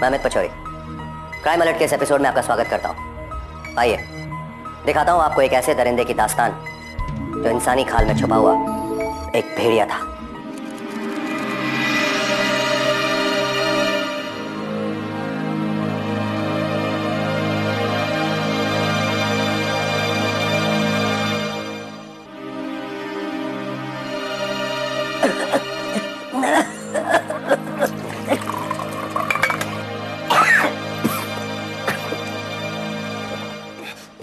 मैं Amit Pachauri crime alert के इस एपिसोड में आपका स्वागत करता हूँ। आइए दिखाता हूँ आपको एक ऐसे दरिंदे की दास्तान जो इंसानी खाल में छुपा हुआ एक भेड़िया था।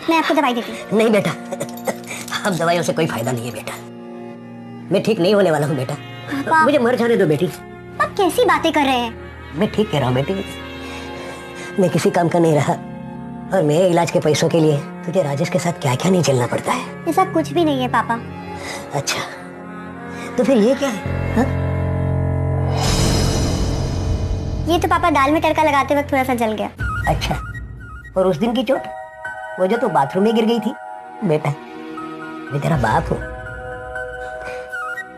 मैं आपको दवाई देती हूँ। नहीं बेटा, अब दवाइयों से कोई फायदा नहीं है बेटा। मैं ठीक नहीं होने वाला हूँ बेटा। पापा, मुझे मर जाने दो बेटी। आप कैसी बातें कर रहे हैं? मैं ठीक कह रहा हूँ बेटी। मैं किसी काम का नहीं रहा और मेरे इलाज के पैसों के लिए तुझे राजेश के साथ क्या क्या नहीं झेलना पड़ता है। ऐसा कुछ भी नहीं है पापा। अच्छा तो फिर ये क्या है हा? ये तो पापा दाल में तड़का लगाते वक्त थोड़ा सा जल गया। अच्छा, और उस दिन की चोट, वो जो तो बाथरूम में गिर गई थी। बेटा मैं तेरा बाप हूँ,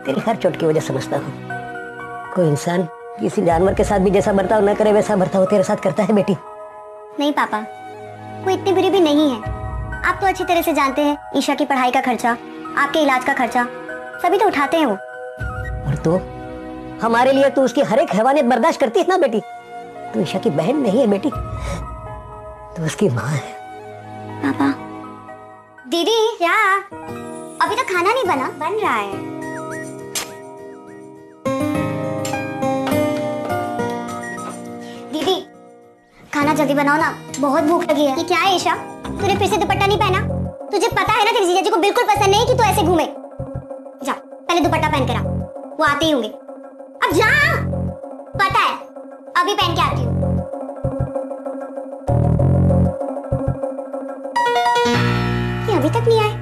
तेरी हर चोट की वजह समझता हूँ। कोई इंसान किसी जानवर के साथ भी जैसा बर्ताव न करे वैसा बर्ताव तेरे साथ करता है बेटी। नहीं पापा, कोई इतनी बुरी भी नहीं है। आप तो अच्छी तरह से जानते हैं ईशा की पढ़ाई का खर्चा, आपके इलाज का खर्चा सभी तो उठाते हैं वो। और तो हमारे लिए तो उसकी हर एक हैवानियत बर्दाश्त करती है ना बेटी। तू ईशा की बहन नहीं है बेटी, तो उसकी माँ है। पापा, दीदी क्या? अभी तो खाना नहीं बना, बन रहा है। दीदी खाना जल्दी बनाओ ना, बहुत भूख लगी है। ये क्या है ईशा, तूने फिर से दुपट्टा नहीं पहना? तुझे पता है ना तेरे जीजा जी को बिल्कुल पसंद नहीं कि तू ऐसे घूमे। जा पहले दुपट्टा पहन कर आ, वो आते ही होंगे। अब जा, पता है अभी पहन के आती हूँ। ये अभी तक नहीं आए,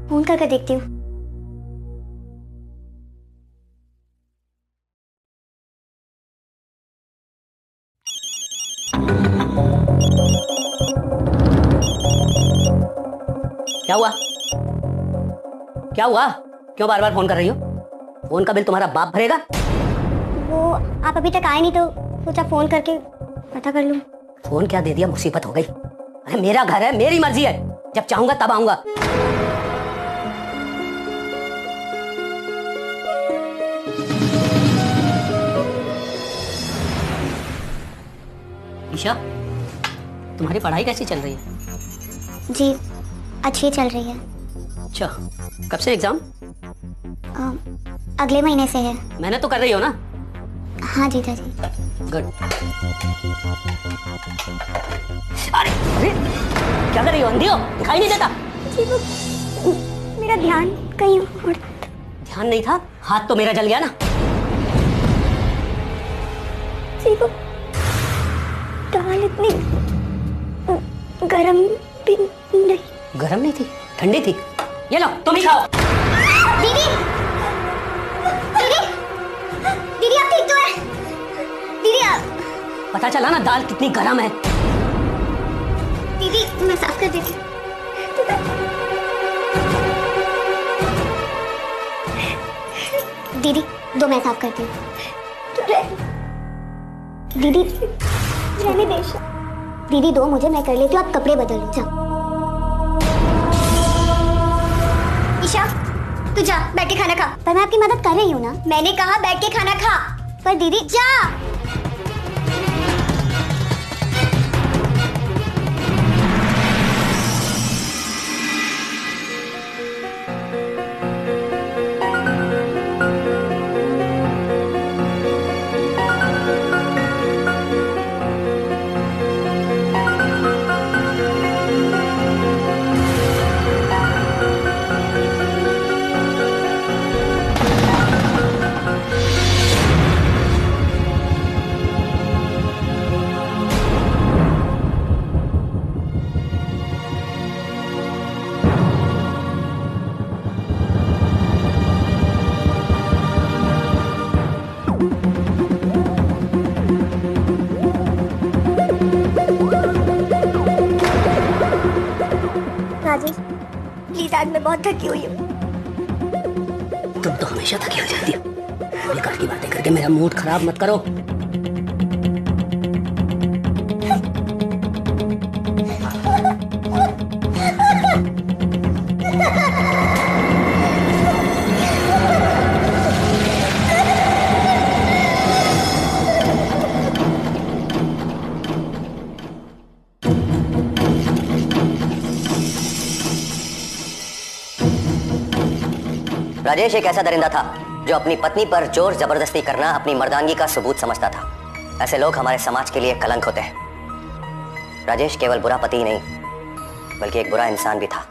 फोन करके देखती हूँ। क्या हुआ? क्या हुआ? क्यों बार बार फोन कर रही हो? फोन का बिल तुम्हारा बाप भरेगा। वो आप अभी तक आए नहीं तो सोचा फोन करके पता कर लूं। फोन क्या दे दिया, मुसीबत हो गई। अरे मेरा घर है, मेरी मर्जी है, जब चाहूंगा तब आऊंगा। ईशा, तुम्हारी पढ़ाई कैसी चल रही है? जी अच्छी चल रही है। अच्छा, कब से एग्जाम? अगले महीने से है। मेहनत तो कर रही हो ना? हाँ जीजा जी। गुड। अरे अरे क्या कर रही हो? अंधी हो, दिखाई नहीं देता? मेरा ध्यान कहीं और। ध्यान नहीं था, हाथ तो मेरा जल गया ना। दाल इतनी गरम भी नहीं। गरम नहीं थी, ठंडी थी। ये लो तुम ही खाओ। दीदी दीदी दीदी आप ठीक तो है? दीदी आप पता चला ना दाल कितनी गरम है। दीदी मैं साफ कर देती हूँ। दीदी दो मैं साफ करती हूँ। दीदी रहने दे। दीदी दो मुझे, मैं कर लेती हूँ, आप कपड़े बदल लो। जाओ ईशा, तू जा बैठ के खाना खा। पर मैं आपकी मदद कर रही हूँ ना। मैंने कहा बैठ के खाना खा। पर दीदी जा। राजेश प्लीज, आज मैं बहुत थकी हुई हूँ। तुम तो हमेशा थकी हो जाती हो। बेकार की बातें करके मेरा मूड खराब मत करो। राजेश एक ऐसा दरिंदा था जो अपनी पत्नी पर जोर जबरदस्ती करना अपनी मर्दानगी का सबूत समझता था। ऐसे लोग हमारे समाज के लिए कलंक होते हैं। राजेश केवल बुरा पति ही नहीं बल्कि एक बुरा इंसान भी था।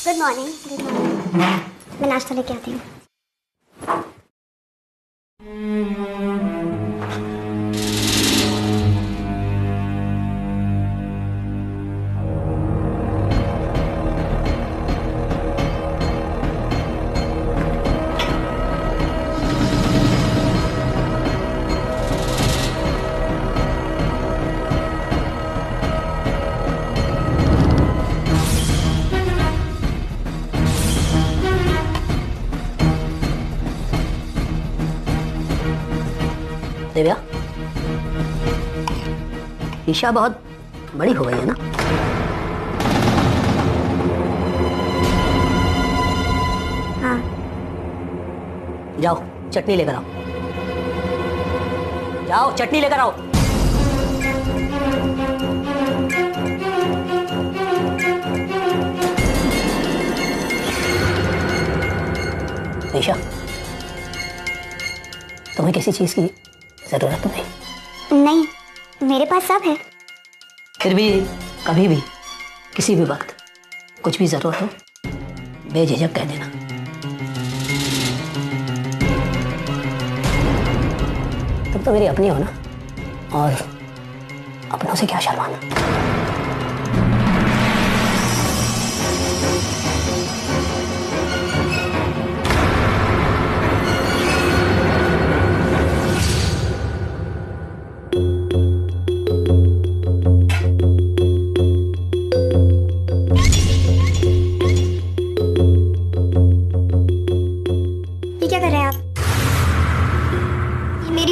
Good morning. मैं नाश्ता लेके आती हूँ। दिव्या, ईशा बहुत बड़ी हो गई है ना? हाँ। जाओ चटनी लेकर आओ। जाओ चटनी लेकर आओ। ईशा, तुम्हें किसी चीज की जरूरत तो नहीं, मेरे पास सब है। फिर भी कभी भी किसी भी वक्त कुछ भी जरूरत हो बेझिझक कह देना। तुम तो मेरी अपनी हो ना, और अपनों से क्या शर्माना।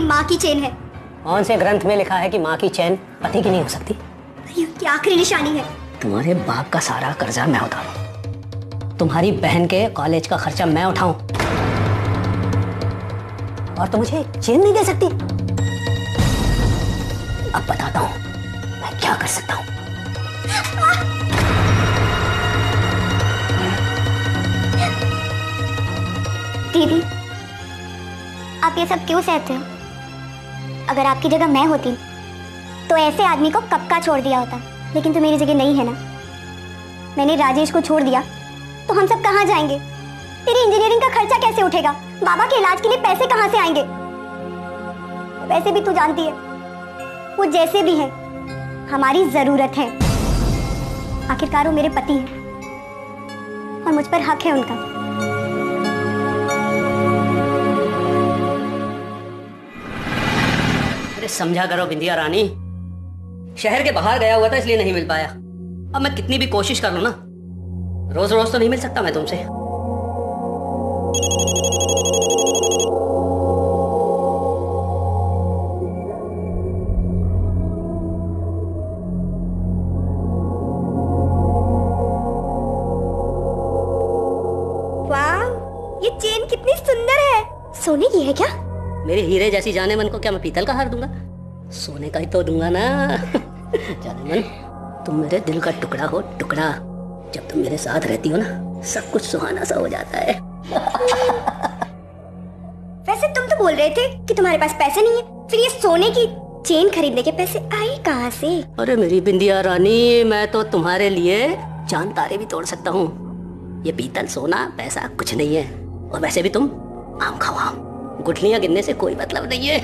माँ की चेन है। कौन से ग्रंथ में लिखा है कि माँ की चैन पति की नहीं हो सकती? ये उनकी आखिरी निशानी है। तुम्हारे बाप का सारा कर्जा मैं उतारूं, तुम्हारी बहन के कॉलेज का खर्चा मैं उठाऊं, और तुम मुझे चैन नहीं दे सकती? अब बताता हूं मैं क्या कर सकता हूं। दीदी, आप ये सब क्यों सहते हो? अगर आपकी जगह मैं होती तो ऐसे आदमी को कब का छोड़ दिया होता। लेकिन तो मेरी जगह नहीं है ना। मैंने राजेश को छोड़ दिया तो हम सब कहाँ जाएंगे? तेरी इंजीनियरिंग का खर्चा कैसे उठेगा? बाबा के इलाज के लिए पैसे कहाँ से आएंगे? वैसे भी तू जानती है, वो जैसे भी है हमारी जरूरत है। आखिरकार वो मेरे पति हैं और मुझ पर हक है उनका। समझा करो बिंदिया रानी, शहर के बाहर गया हुआ था इसलिए नहीं मिल पाया। अब मैं कितनी भी कोशिश कर लूं ना, रोज रोज तो नहीं मिल सकता मैं तुमसे। वाह, ये चेन कितनी सुंदर है। सोने की है क्या? मेरे हीरे जैसी जाने मन को क्या मैं पीतल का हार दूंगा? सोने का ही तो दूंगा ना। जाने मन, तुम मेरे दिल का टुकड़ा हो, टुकड़ा। जब तुम मेरे साथ रहती हो ना, सब कुछ सुहाना सा हो जाता है। वैसे तुम तो बोल रहे थे कि तुम्हारे पास पैसे नहीं है, फिर ये सोने की चेन खरीदने के पैसे आए कहाँ से? अरे मेरी बिंदिया रानी, मैं तो तुम्हारे लिए चांद तारे भी तोड़ सकता हूँ। ये पीतल सोना पैसा कुछ नहीं है। और वैसे भी तुम आम खाओ, आम। गुठलियां गिनने से कोई मतलब नहीं है।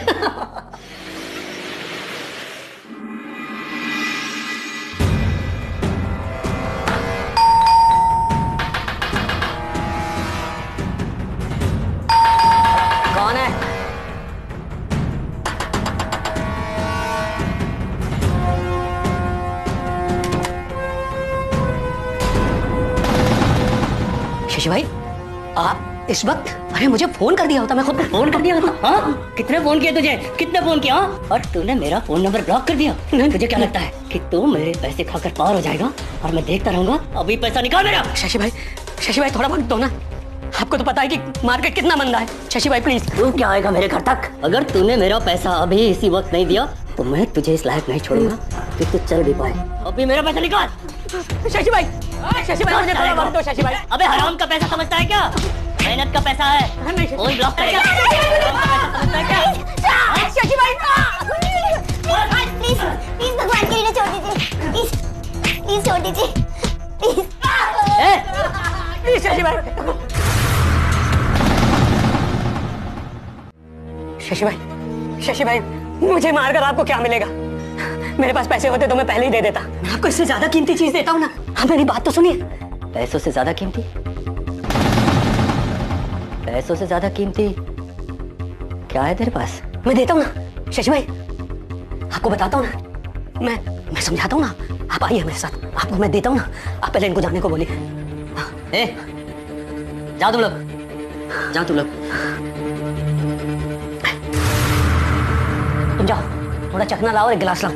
शशि भाई, आप इस वक्त, अरे मुझे फोन कर दिया होता, मैं खुद को फोन कर दिया होता। हाँ, कितने फोन किए तुझे, कितने फोन किया, और तूने मेरा फोन नंबर ब्लॉक कर दिया। तुझे क्या लगता है कि तू मेरे पैसे खाकर पार हो जाएगा और मैं देखता रहूंगा? अभी पैसा निकाल मेरा। शशि भाई थोड़ा वक्त दो ना, आपको तो पता है कि मार्केट कितना मंदा है। शशि भाई प्लीज। तू क्या आएगा मेरे घर तक? अगर तूने मेरा पैसा अभी इसी वक्त नहीं दिया तो मैं तुझे इस लायक नहीं छोड़ूंगा कि तू चल भी पाए। अभी मेरा पैसा निकाल। शशि भाई मुझे थोड़ा वक्त दो। शशि भाई, अबे हराम का पैसा समझता है क्या? मेहनत का पैसा है, कोई ब्लॉक करेगा? शशि भाई प्लीज भगवान के लिए छोड़ दीजिए, प्लीज छोड़ दीजिए, प्लीज शशि भाई मुझे मारकर आपको क्या मिलेगा? मेरे पास पैसे होते तो मैं पहले ही दे देता। मैं आपको इससे ज्यादा कीमती चीज देता हूँ ना। हाँ, मेरी बात तो सुनिए। पैसों से ज्यादा कीमती? पैसों से ज्यादा कीमती क्या है तेरे पास? मैं देता हूँ ना शशि भाई, आपको बताता हूँ ना, मैं समझाता हूँ ना। आप आइए मेरे साथ, आपको मैं देता हूँ ना। आप पहले इनको जाने को बोलिए। जाओ तुम लोग, जाओ तुम लोग, तुम जाओ, थोड़ा चखना लाओ और एक गिलास लाओ।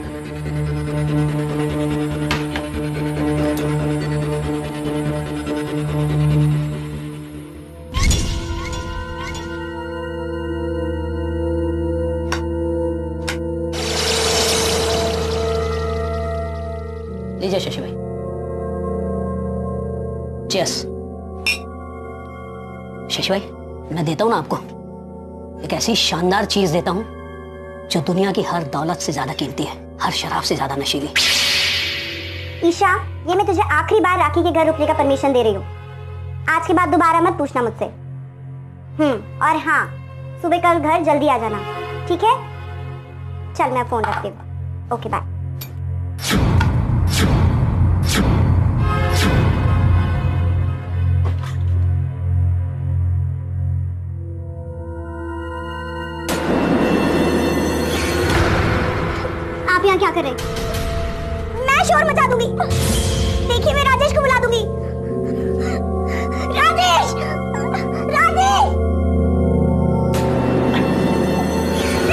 लीजिए शशि भाई, चीयर्स। शशि भाई, मैं देता हूं ना आपको एक ऐसी शानदार चीज देता हूं जो दुनिया की हर दौलत से ज्यादा कीमती है, हर शराब से ज्यादा नशीली। ईशा, ये मैं तुझे आखिरी बार राखी के घर रुकने का परमिशन दे रही हूँ। आज के बाद दोबारा मत पूछना मुझसे। और हाँ, सुबह कल घर जल्दी आ जाना, ठीक है? चल मैं फोन रखती हूँ। Okay bye. आप यहाँ क्या कर रहे हैं? मैं शोर मचा दूंगी। देखिए, मैं राजेश को बुला दूंगी। राजेश! राजेश! राजेश!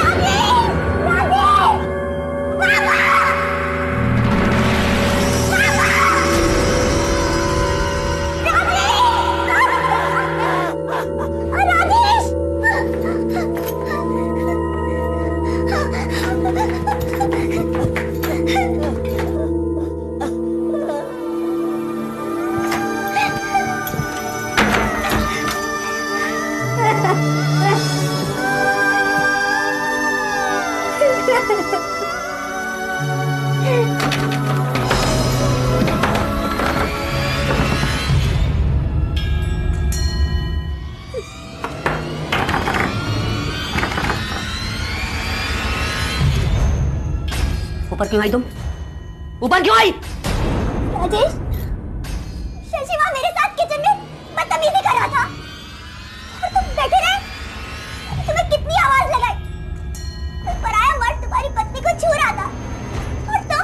राजेश! पापा! ऊपर क्यों आई तुम? ऊपर क्यों आई? राजेश, शशि वहां मेरे साथ किचन में बदतमीजी कर रहा था और तुम बैठे रहे। तुम्हें कितनी आवाज लगाई, कोई पराया मर्द तुम्हारी पत्नी को छू रहा था और तुम,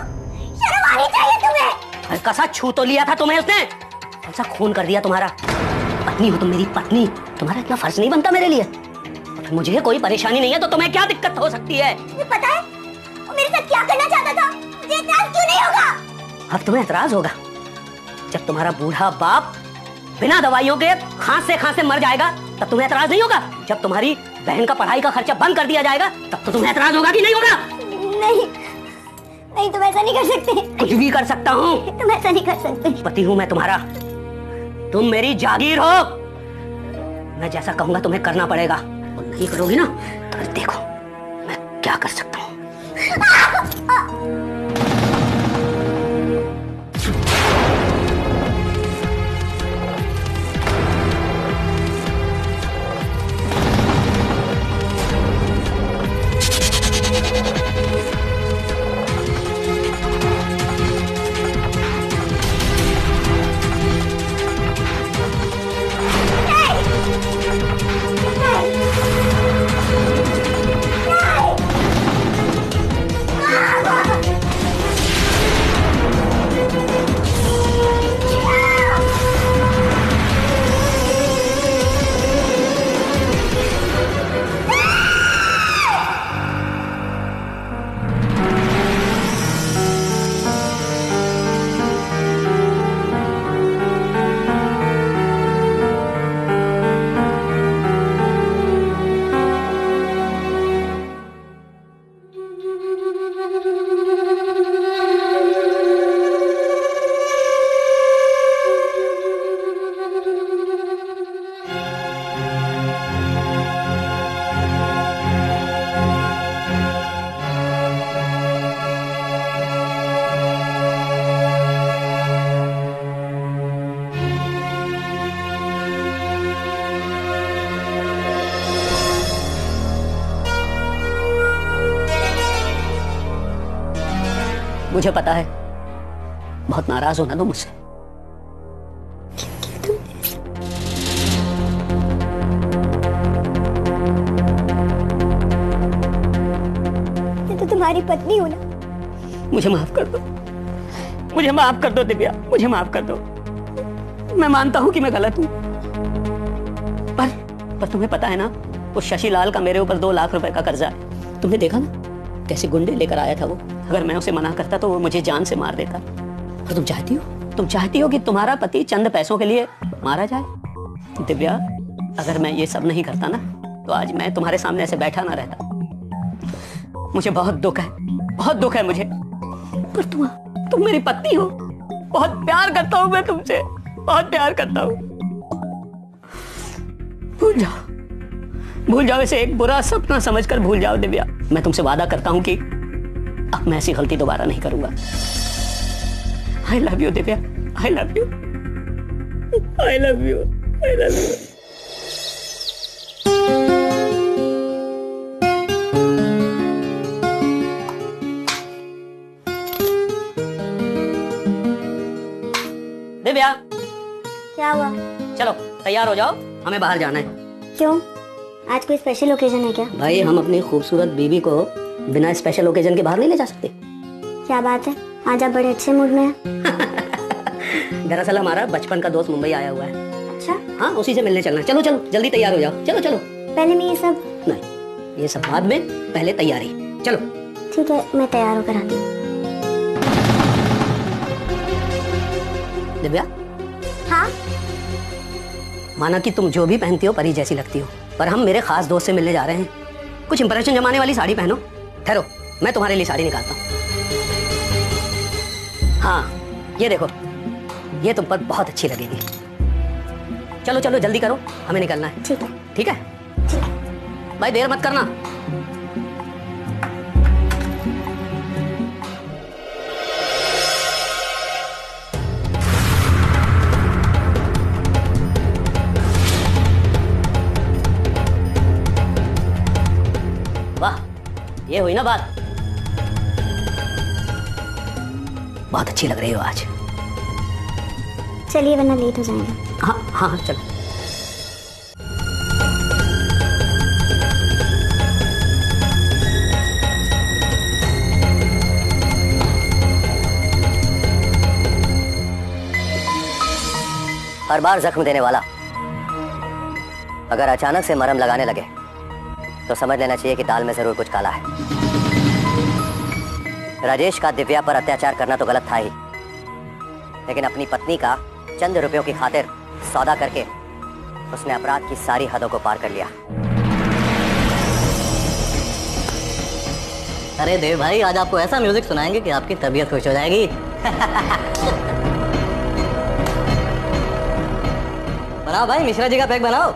शर्म आनी चाहिए तुम्हें। हल्का सा छू तो लिया था तुम्हें उसने, ऐसा खून कर दिया तुम्हारा। पत्नी हो तुम मेरी पत्नी, तुम्हारा इतना फर्ज नहीं बनता मेरे लिए? मुझे कोई परेशानी नहीं है तो तुम्हें क्या दिक्कत हो सकती है? तुम्हें पता है वो मेरे साथ क्या करना चाहता था? मुझे एतराज क्यों नहीं होगा? अब तुम्हें एतराज होगा जब तुम्हारा बूढ़ा बाप बिना दवाइयों के खांसते मर जाएगा, तब तुम्हें एतराज नहीं होगा? जब तुम्हारी बहन का पढ़ाई का खर्चा बंद कर दिया जाएगा, तब तो तुम्हें एतराज होगा कि नहीं होगा? नहीं, तुम ऐसा नहीं कर सकते। कुछ भी कर सकता हूँ। तुम ऐसा नहीं कर सकते। पति हूँ मैं तुम्हारा, तुम मेरी जागीर हो। मैं जैसा कहूंगा तुम्हें करना पड़ेगा, और नहीं करोगी ना तो देखो मैं क्या कर सकता हूँ। मुझे पता है बहुत नाराज हो ना तुम मुझसे। मैं तो तुम्हारी पत्नी हूँ ना। मुझे माफ कर दो, मुझे माफ कर दो दिव्या, मुझे माफ कर दो। मैं मानता हूं कि मैं गलत हूं, पर तुम्हें पता है ना वो शशिलाल का मेरे ऊपर 2 लाख रुपए का कर्जा है। तुमने देखा ना कैसे गुंडे लेकर आया था वो। अगर मैं उसे मना करता तो वो मुझे जान से मार देता। और तुम चाहती हो कि तुम्हारा पति चंद पैसों के लिए मारा जाए। दिव्या, अगर मैं ये सब नहीं करता ना तो आज मैं तुम्हारे सामने ऐसे बैठा ना रहता। मुझे बहुत दुख है मुझे। पर तुम मेरी पत्नी हो, बहुत प्यार करता हूं मैं तुमसे, बहुत प्यार करता हूं। भूल जाओ इसे एक बुरा सपना समझकर भूल जाओ दिव्या। मैं तुमसे वादा करता हूं कि अब मैं ऐसी गलती दोबारा नहीं करूंगा। I love you Divya, I love you, I love you, I love you. Divya, क्या हुआ? चलो तैयार हो जाओ, हमें बाहर जाना है। क्यों? आज कोई स्पेशल ओकेजन है क्या? भाई हम अपनी खूबसूरत बीवी को बिना स्पेशल ओकेजन के बाहर नहीं ले जा सकते। क्या बात है, आज आप बड़े अच्छे मूड में हैं। दरअसल हमारा बचपन का दोस्त मुंबई आया हुआ है। अच्छा, हाँ, उसी से मिलने चलना है। चलो चलो जल्दी तैयार हो जाओ, चलो चलो। पहले मैं ये सब। नहीं, ये सब बाद में, पहले तैयारी। चलो ठीक है, मैं तैयार होकर आती हूँ। दिव्या, हाँ? माना कि तुम जो भी पहनती हो परी जैसी लगती हो, पर हम मेरे खास दोस्त से मिलने जा रहे हैं। कुछ इंप्रेशन जमाने वाली साड़ी पहनो। ठहरो, मैं तुम्हारे लिए साड़ी निकालता हूँ। हाँ, ये देखो, ये तुम पर बहुत अच्छी लगेगी। चलो चलो जल्दी करो, हमें निकलना है। ठीक है। ठीक है भाई, देर मत करना। वाह, ये हुई ना बात। बहुत अच्छी लग रही हो आज। चलिए वरना लेट हो जाएंगे। हाँ हाँ हाँ, चलो। हर बार जख्म देने वाला अगर अचानक से मरहम लगाने लगे तो समझ लेना चाहिए कि दाल में जरूर कुछ काला है। राजेश का दिव्या पर अत्याचार करना तो गलत था ही, लेकिन अपनी पत्नी का चंद रुपयों की खातिर सौदा करके उसने अपराध की सारी हदों को पार कर लिया। अरे देव भाई, आज आपको ऐसा म्यूजिक सुनाएंगे कि आपकी तबीयत खुश हो जाएगी। बनाओ भाई, मिश्रा जी का पैक बनाओ।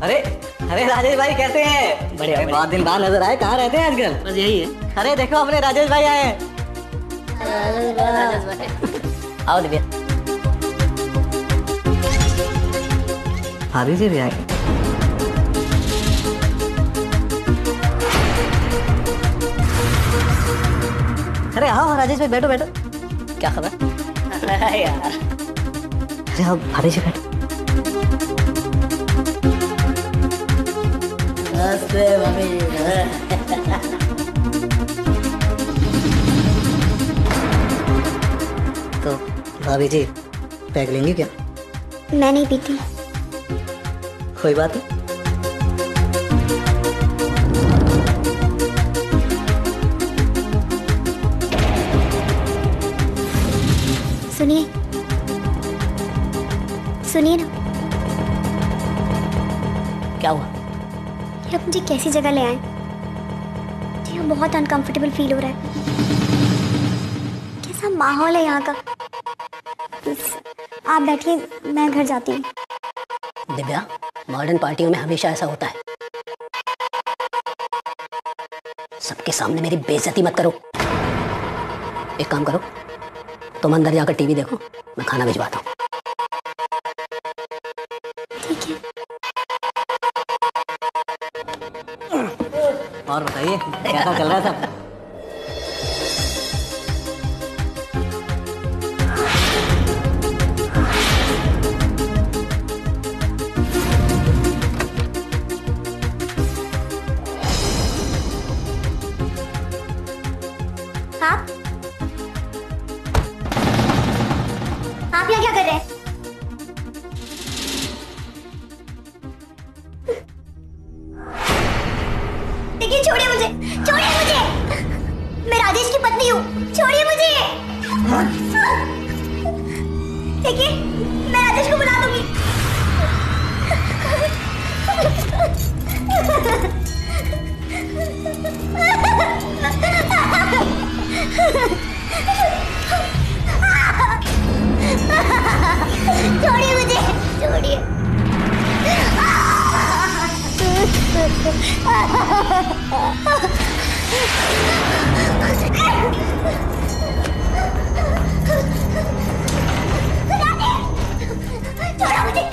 अरे अरे राजेश भाई कैसे हैं? बढ़िया, अरे बहुत दिन बाद नजर आए, कहाँ रहते हैं आजकल? बस यही है। अरे देखो अपने राजेश भाई आए हैं। आओ दिव्या। भाभी जी भी आए। अरे आओ राजेश भाई, बैठो बैठो। क्या खबर यार? अरे आओ भाभी जी, बैठो। तो भाभी जी पैक लेंगी क्या? मैं नहीं पीती। कोई बात नहीं। सुनिए सुनिए ना, क्या हुआ? ये आप मुझे कैसी जगह ले आए? मुझे यहाँ बहुत अनकंफर्टेबल फील हो रहा है। कैसा माहौल है यहाँ का। आप बैठिए, मैं घर जाती हूँ। दिव्या, मॉडर्न पार्टियों में हमेशा ऐसा होता है। सबके सामने मेरी बेइज्जती मत करो। एक काम करो, तुम अंदर जाकर टीवी देखो, मैं खाना भिजवाता हूँ। ठीक है। और बताइए कैसा चल रहा है सब? आप यहाँ क्या कर रहे हैं? देखिए, छोड़िए मुझे, छोड़िए मुझे। मैं राजेश की पत्नी हूँ, छोड़िए मुझे। देखिए, मैं राजेश को बुला दूंगी। छोड़िए मुझे, छोड़िए। छोड़ो मुझे,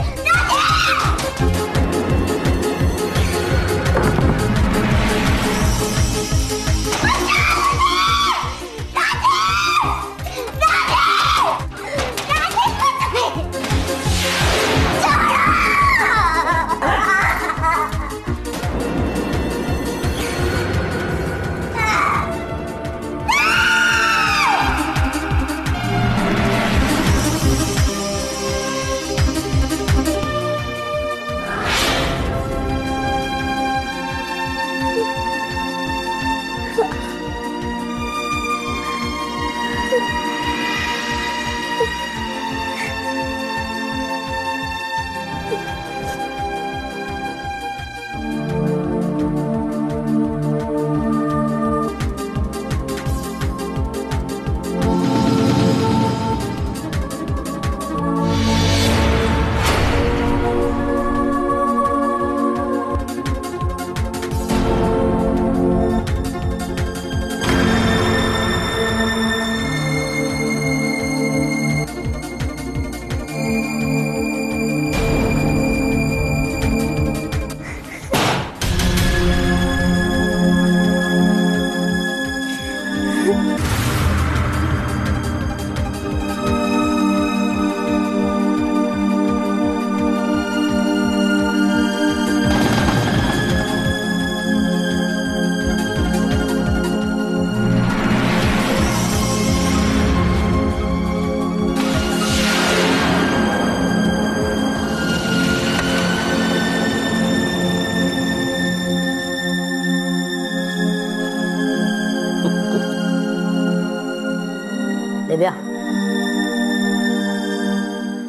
दिव्या,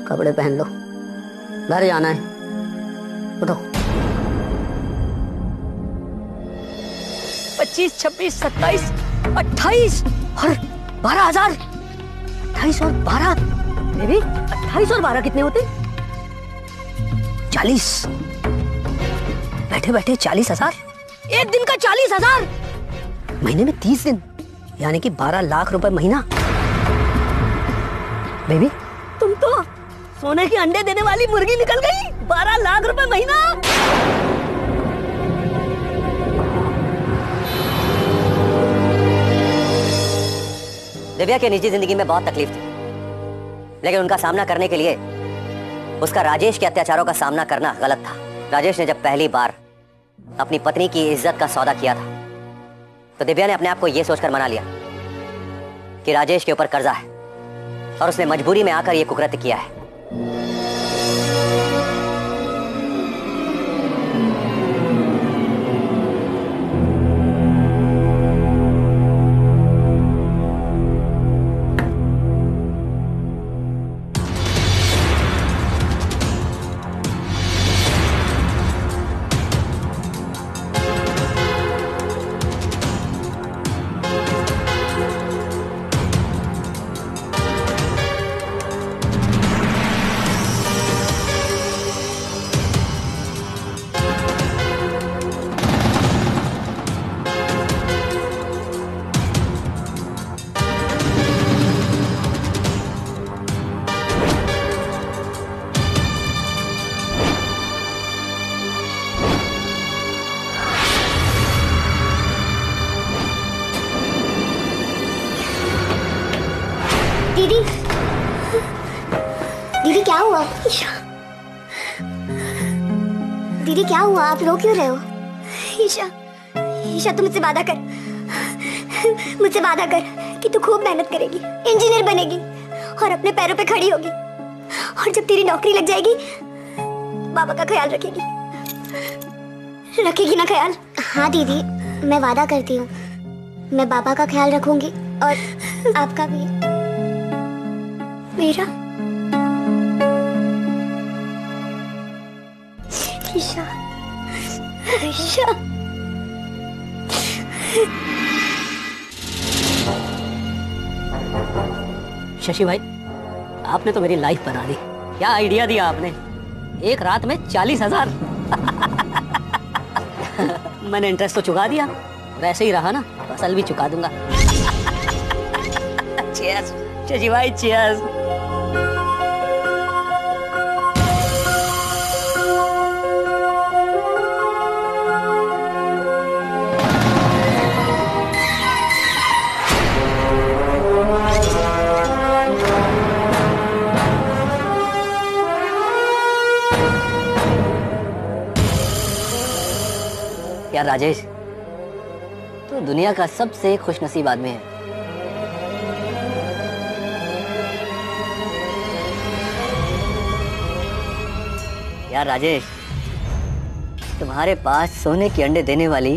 कपड़े पहन लो, घर जाना है। उठो। 25, 26, 27, 28 और 12,000। 28 और 12 बेबी, 28 और 12 कितने होते? 40। बैठे बैठे 40,000। एक दिन का 40,000, महीने में 30 दिन, यानी कि 12 लाख रुपए महीना। बेबी, तुम तो सोने के अंडे देने वाली मुर्गी निकल गई। 12 लाख रुपए महीना। दिव्या की निजी जिंदगी में बहुत तकलीफ थी, लेकिन उनका सामना करने के लिए उसका राजेश के अत्याचारों का सामना करना गलत था। राजेश ने जब पहली बार अपनी पत्नी की इज्जत का सौदा किया था, तो दिव्या ने अपने आप को यह सोचकर मना लिया कि राजेश के ऊपर कर्जा है और उसने मजबूरी में आकर यह कुकृत्य किया है। दीदी, दीदी क्या हुआ? ईशा, दीदी क्या हुआ? आप रो क्यों रहे हो? ईशा, ईशा तू मुझसे वादा कर, मुझसे वादा कर कि तू खूब मेहनत करेगी, इंजीनियर बनेगी और अपने पैरों पे खड़ी होगी। और जब तेरी नौकरी लग जाएगी बाबा का ख्याल रखेगी ना ख्याल? हाँ दीदी, मैं वादा करती हूँ मैं बाबा का ख्याल रखूंगी और आपका भी। मेरा ईशा, ईशा। शशि भाई, आपने तो मेरी लाइफ बना दी। क्या आइडिया दिया आपने, एक रात में 40,000। मैंने इंटरेस्ट तो चुका दिया, वैसे ही रहा ना तो असल भी चुका दूंगा। चीयर्स शशि भाई, चीयर्स। यार राजेश, तो दुनिया का सबसे खुशनसीब आदमी है। यार राजेश, तुम्हारे पास सोने के अंडे देने वाली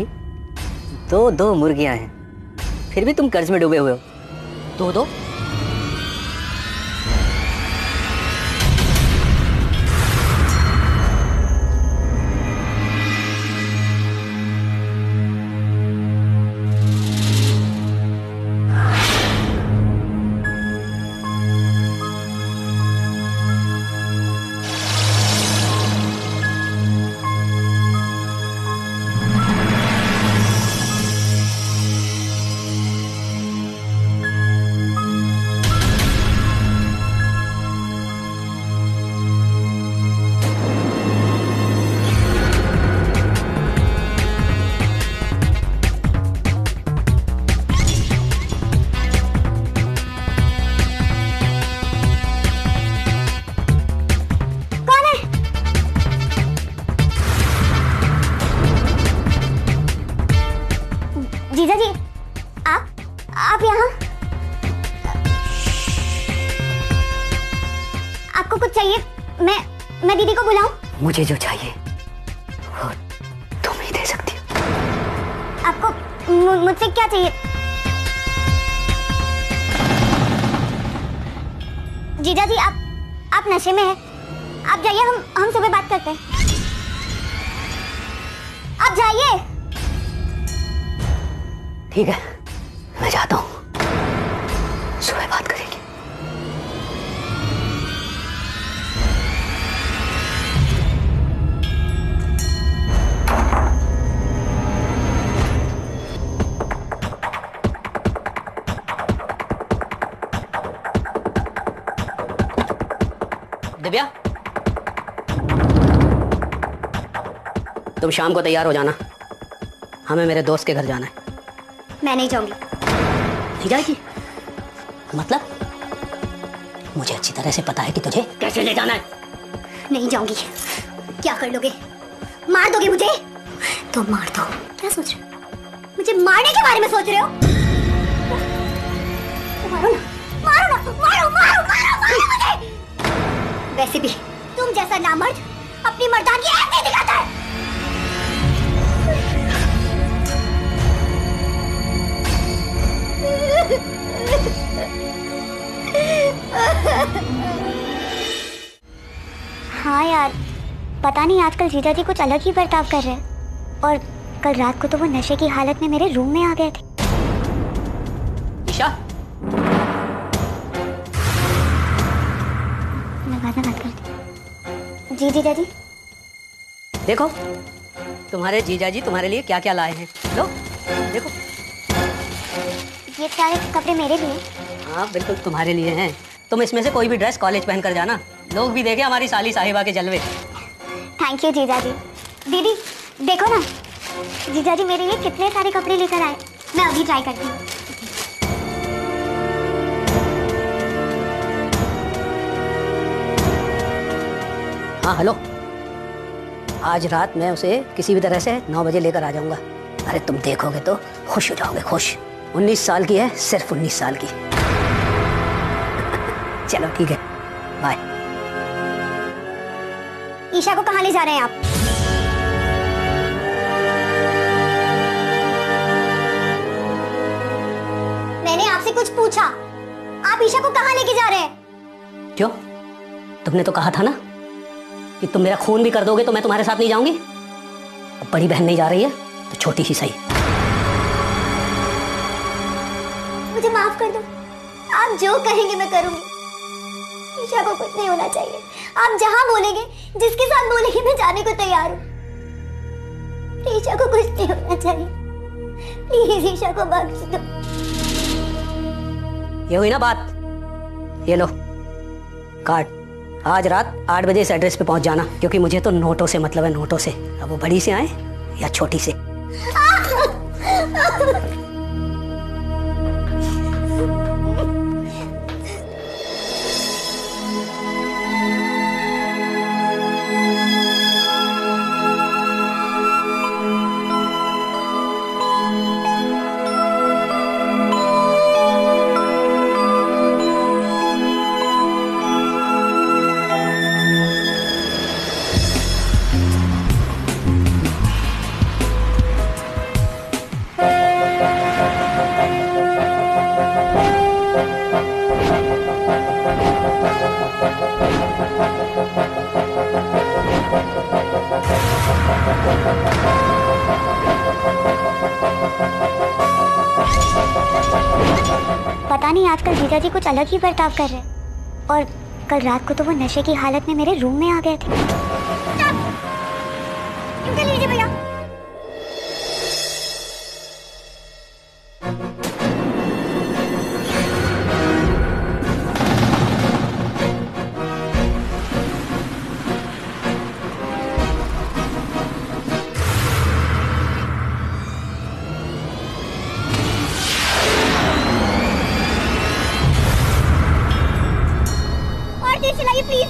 दो मुर्गियां हैं, फिर भी तुम कर्ज में डूबे हुए हो। दो जीजा जी, आप यहाँ? आपको कुछ चाहिए? मैं दीदी को बुलाऊं? मुझे जो चाहिए वो तुम ही दे सकती हो। आपको मुझसे क्या चाहिए? जीजा जी, आप नशे में हैं। आप जाइए, हम सुबह बात करते हैं। आप जाइए। ठीक है, मैं जाता हूँ, सुबह बात करेंगे। दिव्या, तुम शाम को तैयार हो जाना, हमें मेरे दोस्त के घर जाना है। मैं नहीं जाऊंगी। नहीं जाएगी? मतलब? मुझे अच्छी तरह से पता है कि तुझे कैसे ले जाना है। नहीं जाऊंगी। क्या कर लोगे? मार दोगे मुझे? तो मार दो। क्या सोच रहे हो? मुझे मारने के बारे में सोच रहे हो? मारो ना, मारो ना, मारो मारो मारो मारो मुझे। वैसे भी तुम जैसा नामर्द अपनी मर्दानगी ऐसे दिखाता है। हाँ यार, पता नहीं आजकल जीजा जी कुछ अलग ही बर्ताव कर रहे हैं। और कल रात को तो वो नशे की हालत में मेरे रूम में आ गए थे। ईशा, मैं बाद में बात करती हूँ। जी जीजा जी। देखो तुम्हारे जीजा जी तुम्हारे लिए क्या क्या लाए हैं। लो देखो। ये सारे कपड़े मेरे लिए? हाँ बिल्कुल तुम्हारे लिए हैं। तुम इसमें से कोई भी ड्रेस कॉलेज पहन कर जाना, लोग भी देखे हमारी साली साहिबा के जलवे। थैंक यू जीजा जी। दीदी देखो ना, जीजा जी मेरे लिए कितने सारे कपड़े लेकर आए। मैं अभी ट्राई करती हूँ। हाँ हेलो, आज रात मैं उसे किसी भी तरह से 9 बजे लेकर आ जाऊंगा। अरे तुम देखोगे तो खुश हो जाओगे, खुश। 19 साल की है, सिर्फ 19 साल की। चलो ठीक है, बाय। ईशा को कहाँ ले जा रहे हैं आप? मैंने आपसे कुछ पूछा, आप ईशा को कहाँ लेके जा रहे हैं? क्यों? तुमने तो कहा था ना कि तुम मेरा खून भी कर दोगे तो मैं तुम्हारे साथ नहीं जाऊंगी। अब बड़ी बहन नहीं जा रही है तो छोटी ही सही। मुझे माफ कर दो, आप जो कहेंगे मैं करूंगी। ईशा को कुछ नहीं होना चाहिए। आप जहां बोलेंगे, जिसके साथ बोलेंगे, मैं जाने को तैयार हूँ। ईशा को कुछ नहीं होना चाहिए। प्लीज ईशा को बख्श दो। ये हुई ना बात, ये लो कार्ड। आज रात 8 बजे इस एड्रेस पे पहुंच जाना, क्योंकि मुझे तो नोटों से मतलब है, नोटों से। अब वो बड़ी से आए या छोटी से। पता नहीं आजकल जीजा जी कुछ अलग ही बर्ताव कर रहे हैं। और कल रात को तो वो नशे की हालत में मेरे रूम में आ गए थे। निकल लीजिए भैया। चलाइए प्लीज।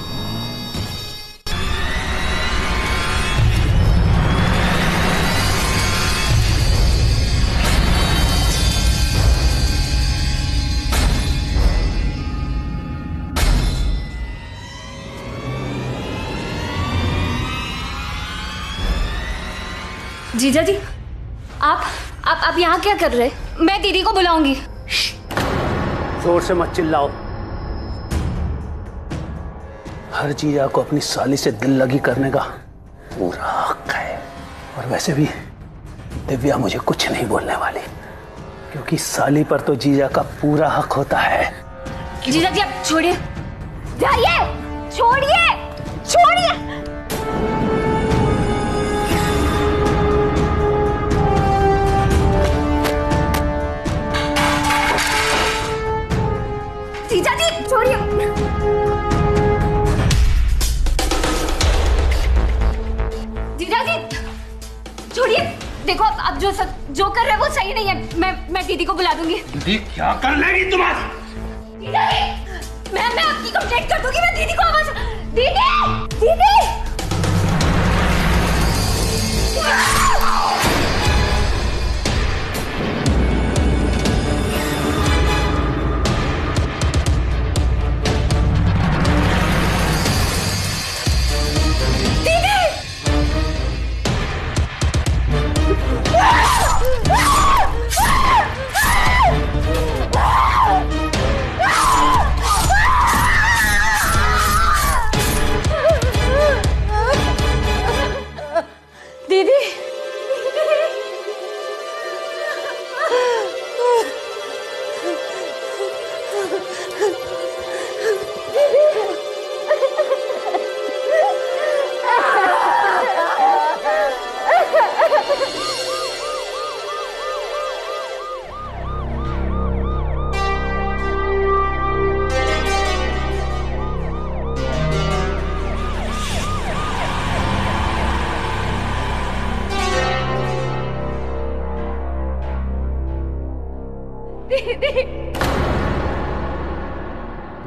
जीजा जी, आप यहाँ क्या कर रहे? मैं दीदी को बुलाऊंगी। जोर से मत चिल्लाओ। हर जीजा को अपनी साली से दिल लगी करने का पूरा हक है। और वैसे भी दिव्या मुझे कुछ नहीं बोलने वाली, क्योंकि साली पर तो जीजा का पूरा हक होता है। जीजा जी आप छोड़िए, जाइए, छोड़िए, छोड़िए। जीजा जी छोड़िए। जीजा जी छोड़िए। देखो आप जो कर रहे हैं वो सही नहीं है। मैं दीदी को बुला दूंगी। दीदी क्या कर लेगी तुम्हारी? जीजा जी मैं आपकी कंप्लेंट कर दूंगी। मैं दीदी को आवाज, दीदी, दीदी।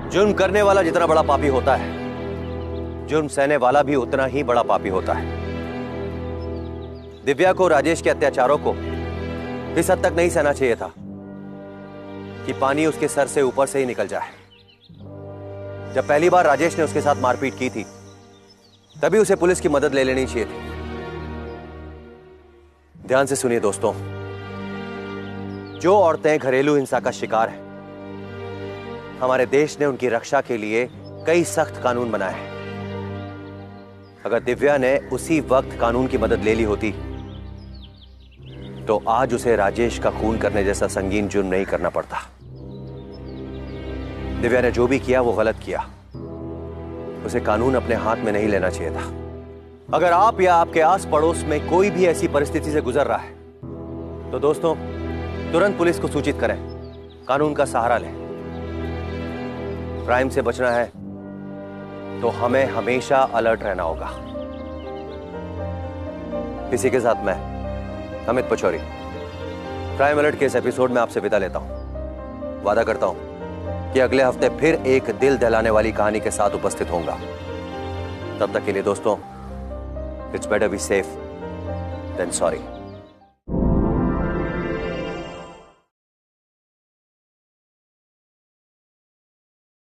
जुर्म करने वाला जितना बड़ा पापी होता है, जुर्म सहने वाला भी उतना ही बड़ा पापी होता है। दिव्या को राजेश के अत्याचारों को इस हद तक नहीं सहना चाहिए था कि पानी उसके सर से ऊपर से ही निकल जाए। जब पहली बार राजेश ने उसके साथ मारपीट की थी तभी उसे पुलिस की मदद ले लेनी चाहिए थी। ध्यान से सुनिए दोस्तों, जो औरतें घरेलू हिंसा का शिकार हैं, हमारे देश ने उनकी रक्षा के लिए कई सख्त कानून बनाए हैं। अगर दिव्या ने उसी वक्त कानून की मदद ले ली होती तो आज उसे राजेश का खून करने जैसा संगीन जुर्म नहीं करना पड़ता। दिव्या ने जो भी किया वो गलत किया। उसे कानून अपने हाथ में नहीं लेना चाहिए था। अगर आप या आपके आस पड़ोस में कोई भी ऐसी परिस्थिति से गुजर रहा है तो दोस्तों तुरंत पुलिस को सूचित करें, कानून का सहारा लें। क्राइम से बचना है तो हमें हमेशा अलर्ट रहना होगा। इसी के साथ मैं अमित पचौरी क्राइम अलर्ट के इस एपिसोड में आपसे विदा लेता हूं। वादा करता हूं कि अगले हफ्ते फिर एक दिल दहलाने वाली कहानी के साथ उपस्थित होऊंगा। तब तक के लिए दोस्तों, it's better be safe than sorry.